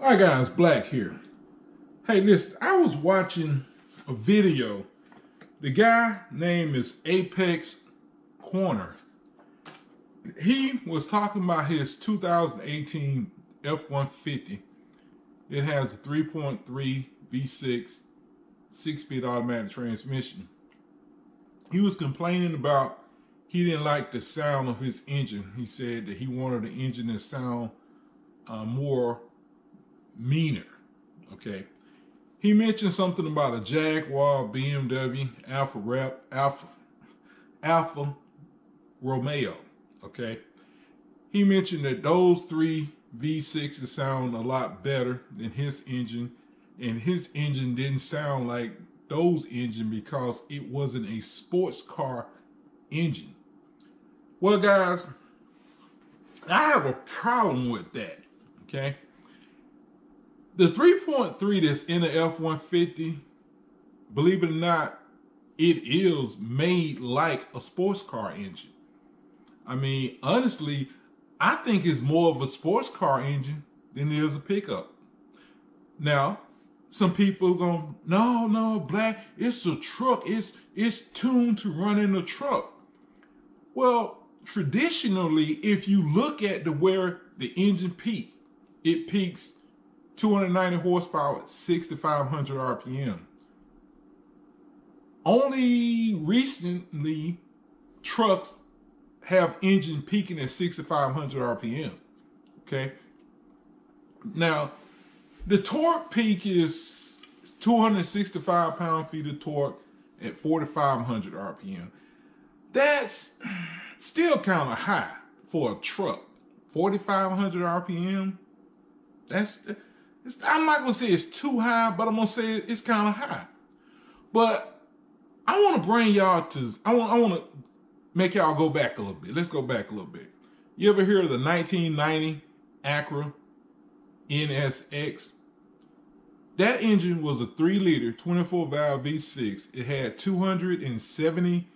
Hi guys, Black here. Hey, listen, I was watching a video. The guy name is Apex Corner. He was talking about his 2018 F150. It has a 3.3 V6 6-speed automatic transmission. He was complaining about he didn't like the sound of his engine. He said that he wanted the engine to sound more meaner. Okay. He mentioned something about a Jaguar, BMW, Alfa Romeo. Okay. He mentioned that those three V6s sound a lot better than his engine, and his engine didn't sound like those engines because it wasn't a sports car engine. Well, guys, I have a problem with that. Okay. The 3.3 that's in the F-150, believe it or not, it is made like a sports car engine. I mean, honestly, I think it's more of a sports car engine than it is a pickup. Now, some people are going, no, Black, it's a truck. It's tuned to run in a truck. Well, traditionally, if you look at where the engine peaks, it peaks 290 horsepower at 6,500 RPM. Only recently, trucks have engine peaking at 6,500 RPM. Okay. Now, the torque peak is 265 pound-feet of torque at 4,500 RPM. That's still kind of high for a truck. 4,500 RPM. I'm not going to say it's too high, but I'm going to say it's kind of high. But I want to bring y'all I want to make y'all go back a little bit. Let's go back a little bit. You ever hear of the 1990 Acura NSX? That engine was a 3-liter, 24-valve V6. It had 270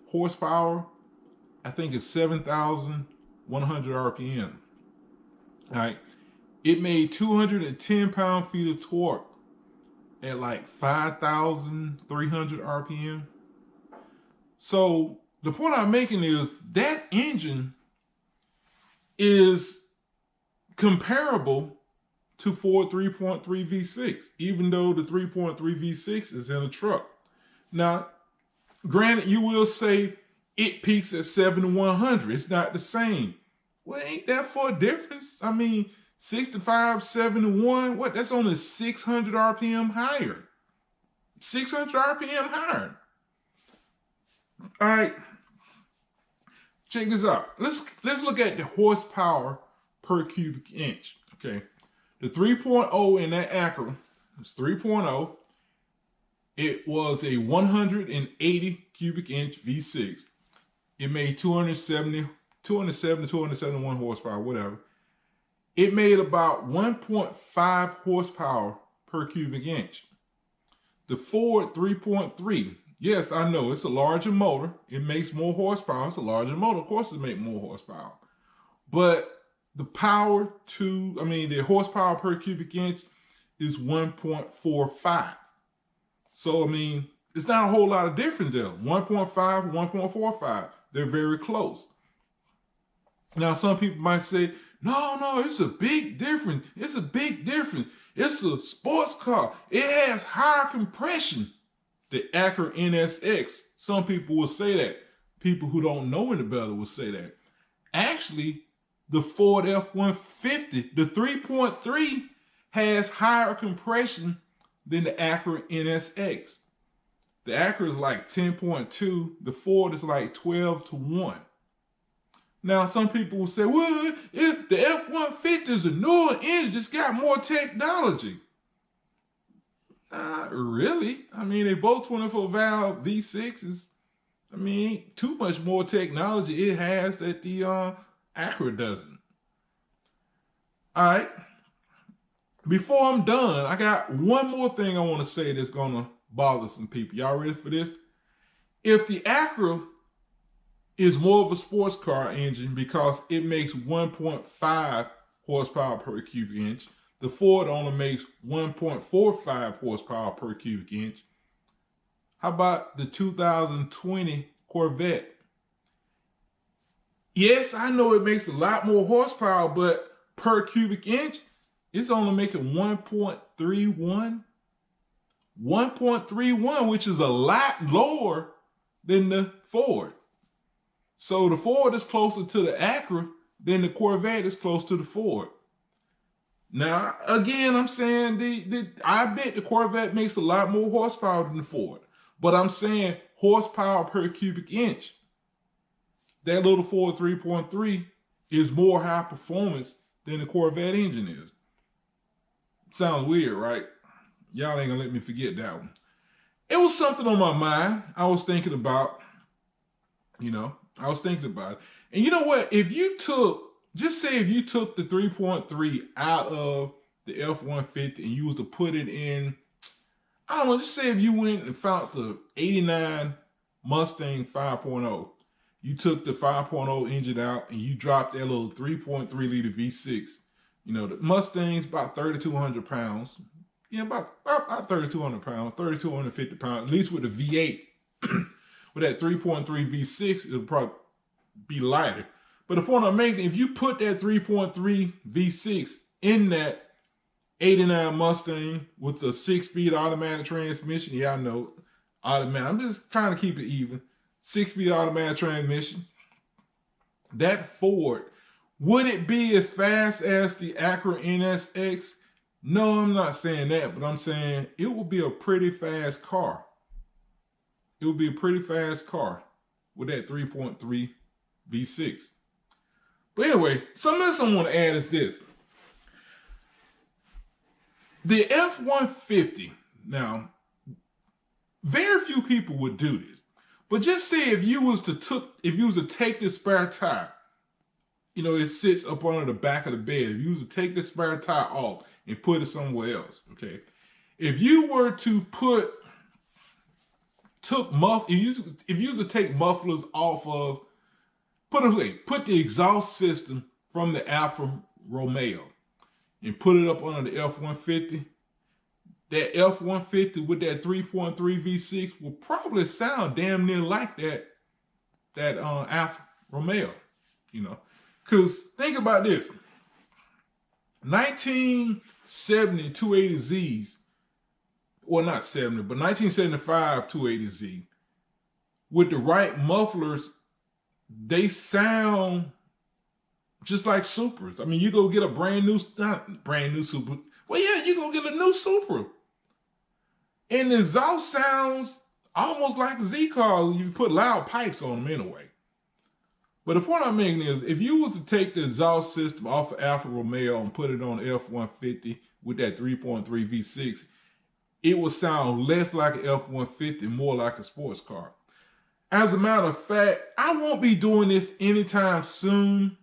horsepower. I think it's 7,100 RPM. All right. It made 210 pound-feet of torque at like 5,300 RPM. So the point I'm making is that engine is comparable to Ford 3.3 V6, even though the 3.3 V6 is in a truck. Now, granted, you will say it peaks at 7,100. It's not the same. Well, ain't that for a difference? I mean, 65, 71, what? That's only 600 RPM higher. 600 RPM higher. All right. Check this out. Let's look at the horsepower per cubic inch. Okay. The 3.0 in that Acura was 3.0. It was a 180 cubic inch V6. It made 271 horsepower, whatever. It made about 1.5 horsepower per cubic inch. The Ford 3.3, yes, I know it's a larger motor. It makes more horsepower. It's a larger motor. Of course, it makes more horsepower. But the the horsepower per cubic inch is 1.45. So, I mean, it's not a whole lot of difference there. 1.5, 1.45. They're very close. Now, some people might say, no, it's a big difference. It's a big difference. It's a sports car. It has higher compression. The Acura NSX. Some people will say that. People who don't know any better will say that. Actually, the Ford F-150, the 3.3, has higher compression than the Acura NSX. The Acura is like 10.2. The Ford is like 12-1. Now, some people will say, well, the F-150 is a newer engine. It's got more technology. Not really. I mean, they both 24-valve V6s. I mean, too much more technology it has that the Acura doesn't. All right. Before I'm done, I got one more thing I want to say that's going to bother some people. Y'all ready for this? If the Acura is more of a sports car engine because it makes 1.5 horsepower per cubic inch, the Ford only makes 1.45 horsepower per cubic inch. How about the 2020 Corvette? Yes, I know it makes a lot more horsepower, but per cubic inch, it's only making 1.31. 1.31, which is a lot lower than the Ford. So the Ford is closer to the Acura than the Corvette is close to the Ford. Now, again, I'm saying I bet the Corvette makes a lot more horsepower than the Ford. But I'm saying horsepower per cubic inch. That little Ford 3.3 is more high performance than the Corvette engine is. Sounds weird, right? Y'all ain't gonna let me forget that one. It was something on my mind. I was thinking about, I was thinking about it. And you know what? Just say if you took the 3.3 out of the F-150 and you was to put it in, I don't know, just say if you went and found the 89 Mustang 5.0, you took the 5.0 engine out and you dropped that little 3.3 liter V6. The Mustang's about 3,200 pounds. Yeah, about 3,200 pounds, 3,250 pounds, at least with the V8. With that 3.3 V6, it'll probably be lighter. But the point I'm making, if you put that 3.3 V6 in that 89 Mustang with the 6-speed automatic transmission, yeah, I know, automatic. I'm just trying to keep it even. 6-speed automatic transmission. That Ford, would it be as fast as the Acura NSX? No, I'm not saying that, but I'm saying it will be a pretty fast car. It will be a pretty fast car with that 3.3 V6. But anyway, something else I want to add is this. The F-150, now, very few people would do this. But just say if you was to take the spare tire, it sits up under the back of the bed. If you was to take the spare tire off and put it somewhere else, okay? If you were to if you was to take mufflers off of, put the exhaust system from the Alfa Romeo and put it up under the F-150, that F-150 with that 3.3 V6 will probably sound damn near like that Alfa Romeo, Because think about this. 1970 280Zs, well, not 70, but 1975 280Z, with the right mufflers, they sound just like Supras. I mean, you go get a brand new Supra. Well, yeah, you go get a new Supra. And the exhaust sounds almost like a Z-car. You put loud pipes on them anyway. But the point I'm making is, if you was to take the exhaust system off of Alfa Romeo and put it on F-150 with that 3.3 V6, it would sound less like an F-150, more like a sports car. As a matter of fact, I won't be doing this anytime soon,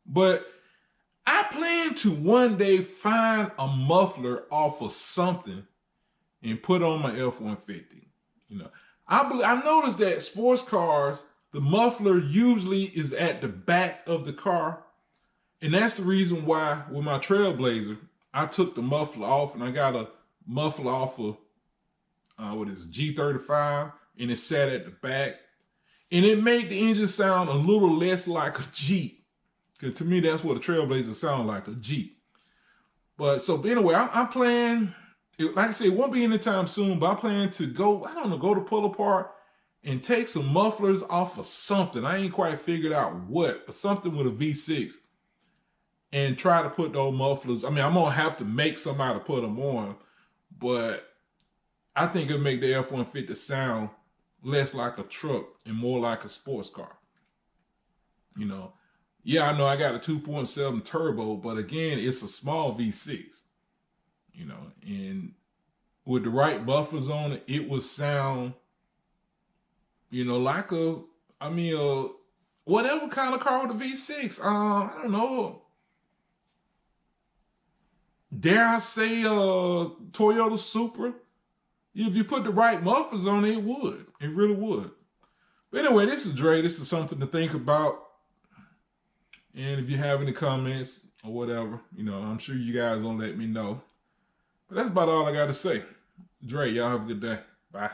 but I plan to one day find a muffler off of something and put on my F-150. I noticed that sports cars, the muffler usually is at the back of the car. And that's the reason why with my Trailblazer, I took the muffler off and I got a muffler off of, G35, and it sat at the back. And it made the engine sound a little less like a Jeep. Because to me, that's what a Trailblazer sounds like, a Jeep. But anyway, I'm planning, like I said, it won't be anytime soon, but I plan to go to pull apart and take some mufflers off of something. I ain't quite figured out what, but something with a V6. And try to put those mufflers. I mean, I'm going to have to make somebody put them on, but I think it'll make the F-150 sound less like a truck and more like a sports car. Yeah, I know I got a 2.7 turbo, but again, it's a small V6. And with the right mufflers on it, it would sound, like whatever kind of car with a V6. I don't know. Dare I say Toyota Supra? If you put the right mufflers on it, it would. It really would. But anyway, this is Dre. This is something to think about. And if you have any comments, or whatever. You know, I'm sure you guys gonna let me know. But that's about all I got to say. Dre, y'all have a good day. Bye.